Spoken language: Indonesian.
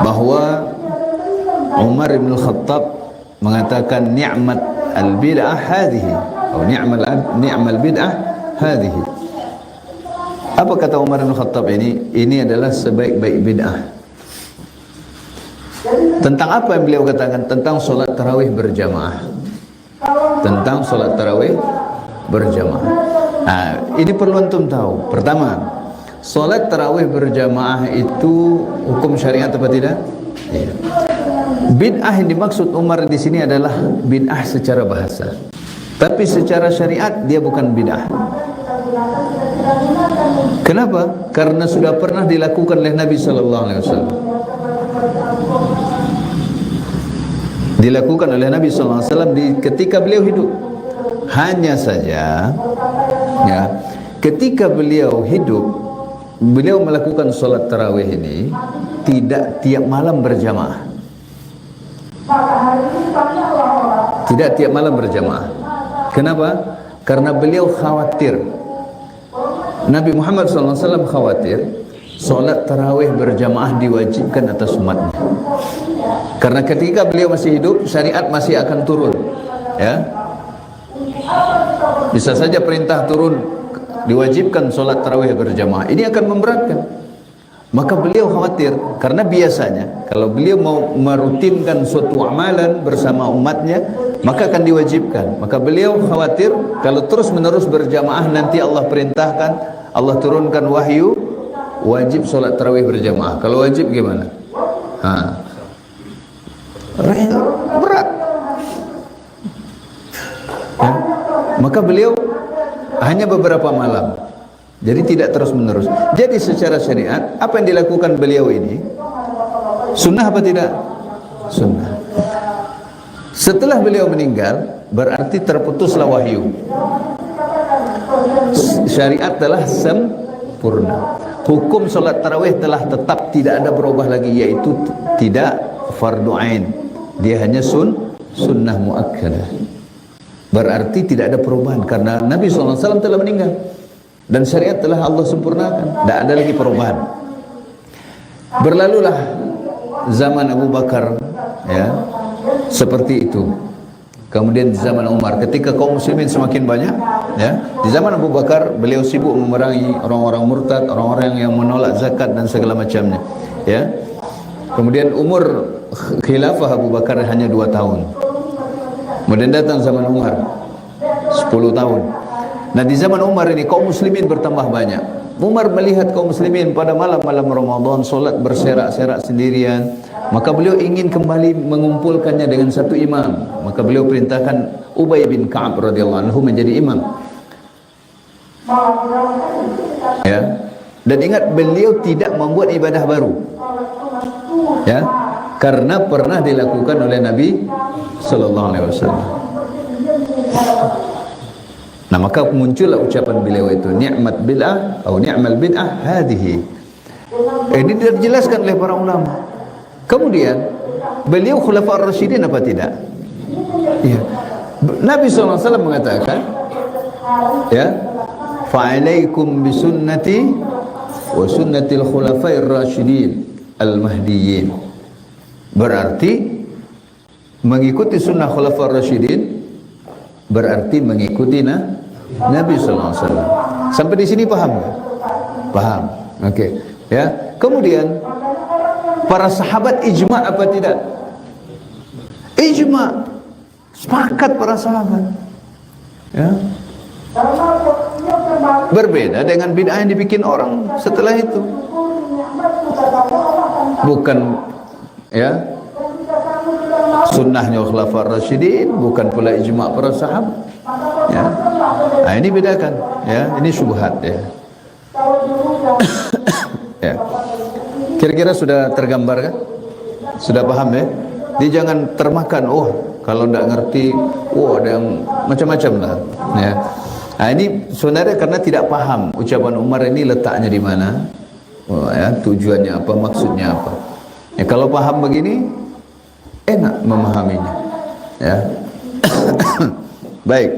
bahwa Umar bin Khattab mengatakan ni'mat al-bid'ah hadhihi atau ni'mal bid'ah hadhihi. Apa kata Umar bin Khattab ini? Ini adalah sebaik-baik bid'ah. Tentang apa yang beliau katakan? Tentang solat tarawih berjamaah. Tentang solat tarawih berjamaah. Nah, ini perlu antum tahu. Pertama, solat tarawih berjamaah itu hukum syariat apa tidak? Iya. Bid'ah yang dimaksud Umar di sini adalah bid'ah secara bahasa. Tapi secara syariat dia bukan bid'ah. Kenapa? Karena sudah pernah dilakukan oleh Nabi sallallahu alaihi wasallam. Dilakukan oleh Nabi sallallahu alaihi wasallam ketika beliau hidup. Hanya saja ya, ketika beliau hidup, beliau melakukan salat tarawih ini tidak tiap malam berjamaah. Tidak tiap malam berjamaah. Kenapa? Karena beliau khawatir. Nabi Muhammad SAW khawatir solat tarawih berjamaah diwajibkan atas umatnya. Karena ketika beliau masih hidup, syariat masih akan turun. Ya, bisa saja perintah turun diwajibkan solat tarawih berjamaah. Ini akan memberatkan. Maka beliau khawatir, karena biasanya kalau beliau mau merutinkan suatu amalan bersama umatnya, maka akan diwajibkan. Maka beliau khawatir kalau terus menerus berjamaah nanti Allah perintahkan, Allah turunkan wahyu wajib solat tarawih berjamaah. Kalau wajib gimana? Berat ya? Maka beliau hanya beberapa malam, jadi tidak terus menerus. Jadi secara syariat apa yang dilakukan beliau ini sunnah apa tidak? Sunnah. Setelah beliau meninggal berarti terputuslah wahyu. Syariat telah sempurna. Hukum salat tarawih telah tetap, tidak ada berubah lagi, yaitu tidak fardu ain. Dia hanya sunnah muakkadah. Berarti tidak ada perubahan karena Nabi SAW telah meninggal dan syariat telah Allah sempurnakan. Tidak ada lagi perubahan. Berlalulah zaman Abu Bakar, ya, seperti itu. Kemudian di zaman Umar, ketika kaum muslimin semakin banyak, ya, di zaman Abu Bakar beliau sibuk memerangi orang-orang murtad, orang-orang yang menolak zakat dan segala macamnya, ya. Kemudian umur khilafah Abu Bakar hanya 2 tahun. Kemudian datang zaman Umar 10 tahun. Nah, di zaman Umar ini kaum muslimin bertambah banyak. Umar melihat kaum muslimin pada malam-malam Ramadan solat berserak-serak sendirian, maka beliau ingin kembali mengumpulkannya dengan satu imam. Maka beliau perintahkan Ubay bin Ka'ab radhiyallahu anhu menjadi imam. Ya. Dan ingat, beliau tidak membuat ibadah baru. Ya, karena pernah dilakukan oleh Nabi sallallahu alaihi wasallam. Nah, maka muncullah ucapan beliau itu, ni'mat bid'ah atau ni'mal bid'ah hadhihi. Ini dijelaskan oleh para ulama. Kemudian beliau khulafa ar-rasyidin apa tidak? Ya. Nabi SAW mengatakan, ya, fa'alaikum bisunnati wa sunnatil khulafa'ir rasyidin al-mahdiyyin. Berarti mengikuti sunnah khulafa ar-rasyidin berarti mengikuti Nabi sallallahu alaihi wasallam. Sampai di sini paham? Paham. Oke. Ya. Kemudian para sahabat ijma apa tidak? Ijma. Sepakat para sahabat. Ya. Berbeda dengan bid'ah yang dibikin orang setelah itu. Bukan, ya, sunnahnya khulafa ar-rasyidin, bukan pula ijma' para sahabat. Ya. Nah, ini bedakan, ya. Ini syubhat, ya. Ya. Kira-kira sudah tergambar kan? Sudah paham, ya? Dia jangan termakan, oh, kalau tidak ngerti, oh, ada yang macam-macam lah, ya. Nah, ini sebenarnya karena tidak paham ucapan Umar ini letaknya di mana, oh, ya, tujuannya apa, maksudnya apa. Ya, kalau paham begini enak memahaminya, ya. Baik.